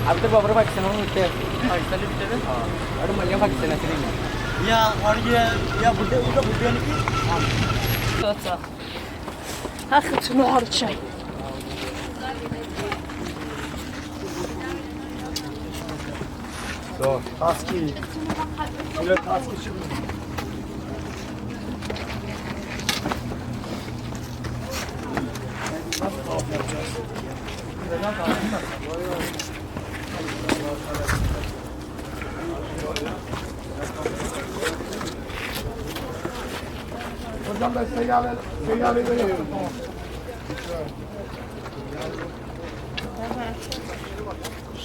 Abdul Babar Pakistan होते हैं Pakistan भी थे और मल्लिया Pakistan ऐसे नहीं या और ये बुड्ढे उनका बुड्ढे नहीं तो अच्छा आखिर شنو هذا الشيء So, taski. Böyle taski çıkıyor. Hocam ben seyyale veriyorum.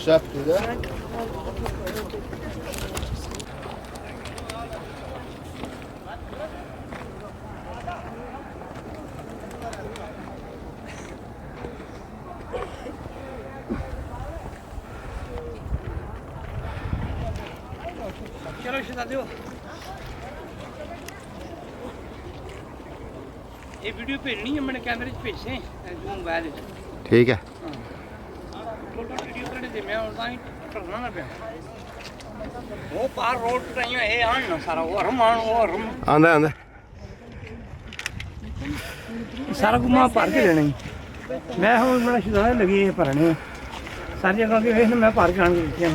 Şef dedi. चलो शिदा दियो ये वीडियो भेजनी है मैंने कैमरे च भेजे जूम मोबाइल ठीक है फोटो वीडियो करने दे मैं ऑनलाइन करना ना पे वो पार रोड पे ही है आन ना सारा वो रमान वो रम आंदा आंदा सारा घुमा पार के लेना ही मैं हूं बड़ा शिदा लगी है भरने सारी जगह के वेख मैं पार के आन के दिया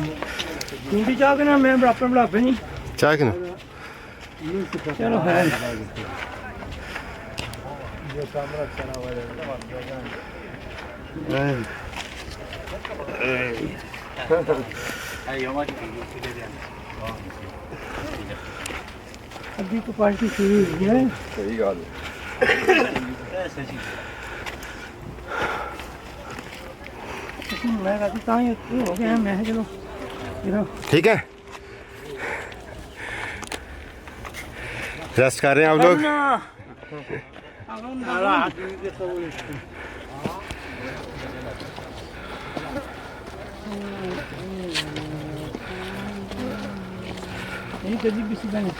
कुंडी चाह के ना मैं बराबर बुढ़ापे नहीं चाह के ना चलो है अभी तो पार्टी शुरू हुई है सही गल मैं कहती कहाँ हो गया मैं चलो ठीक है रेस्ट कर रहे हैं आप लोग यही गरीब भी सीधा नहीं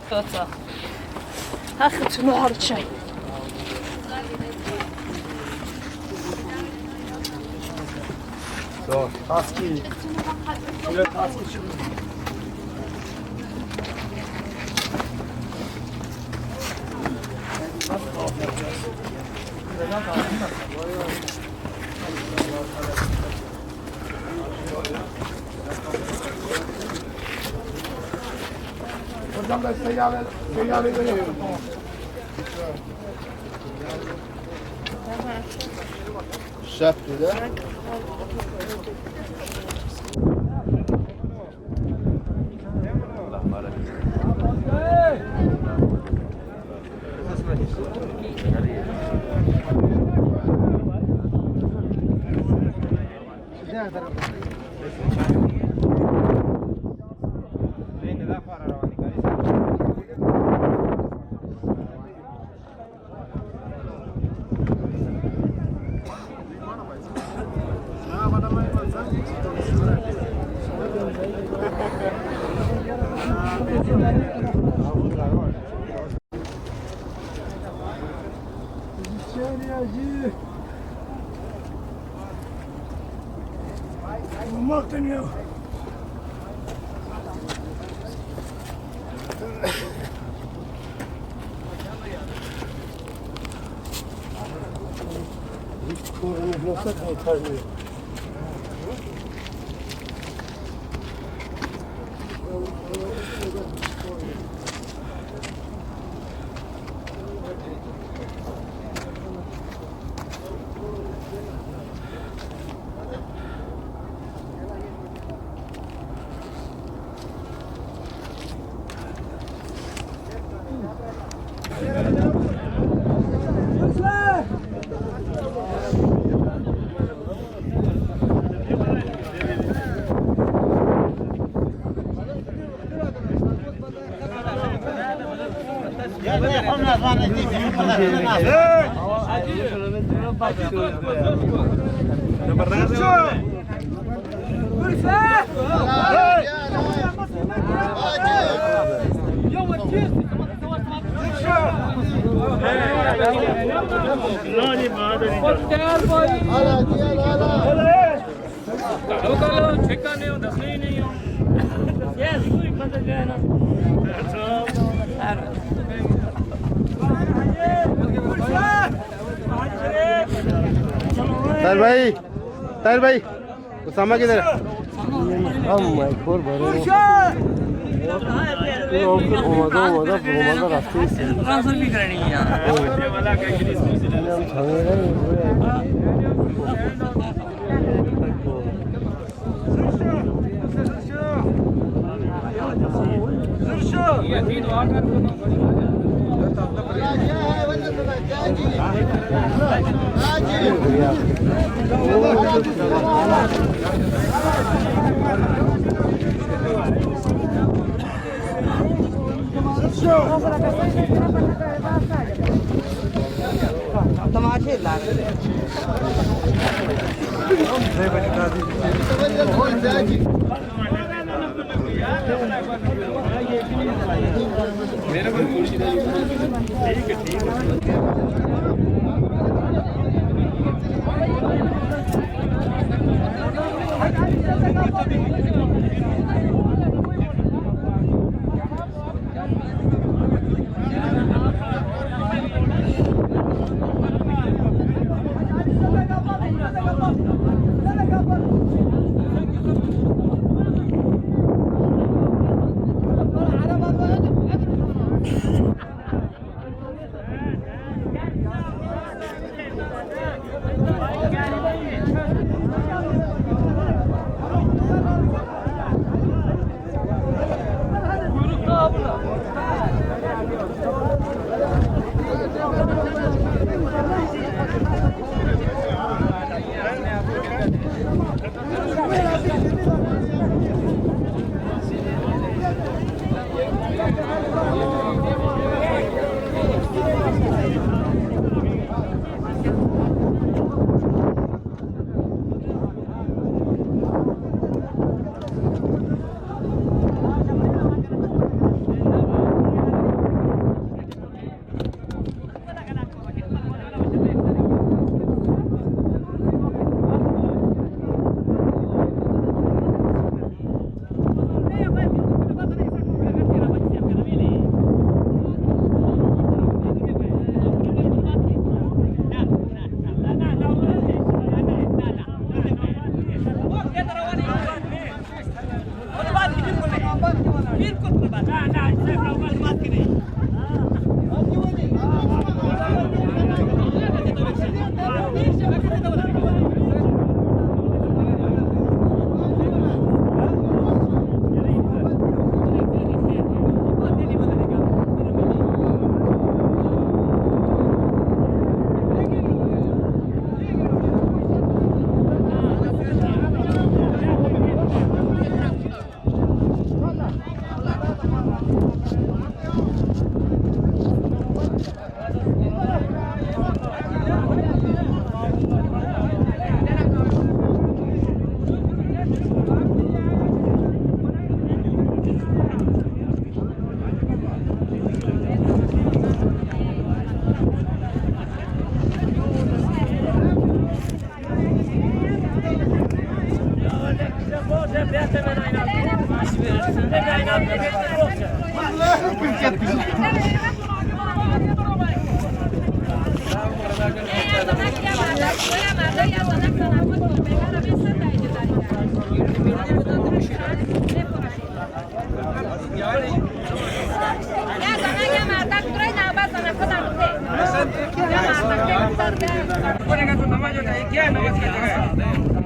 توتا آخر شنو هذا الشيء So, taski. Böyle taski çıkıyor. Hocam ben seyyale veriyorum. Şef dedi. Vurmak deniyor. Hiç korunuz nasıl kalkarmıyor? Tahir भाई उसामा किधर है? ट्रांसफर भी करनी है तमाशे ला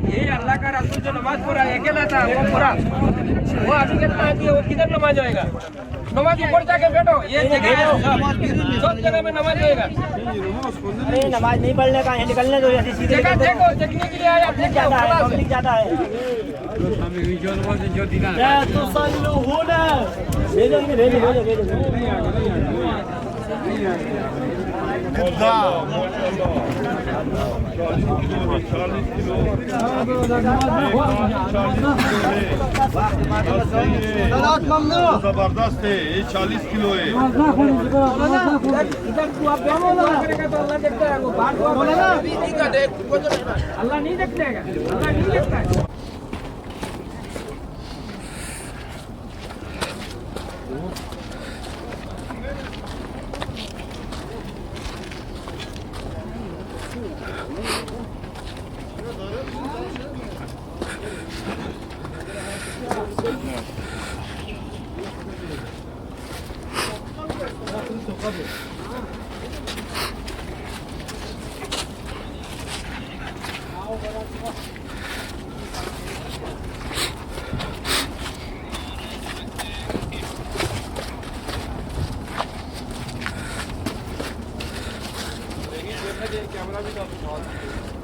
ये अल्लाह का रसूल जो नमाज पढ़ा अकेला था वो पूरा वो अभी कितना है वो किधर नमाज जाएगा? नमाज ऊपर जाके बैठो, ये जगह है सब जगह में नमाज जाएगा। अरे नमाज नहीं पढ़ने का, यहाँ निकलने दो, ऐसी सीधे जगह देखो, देखने के लिए आया पब्लिक ज्यादा है, पब्लिक ज्यादा है। तो भेजो भेजो भेजो भेजो। जबरदस्त है ये 40 किलो है इधर तू आप दोनों अल्लाह करेगा तो अल्लाह देखता है वो बात बोला ना अल्लाह नहीं देखता है अल्लाह नहीं देखता है कैमरा भी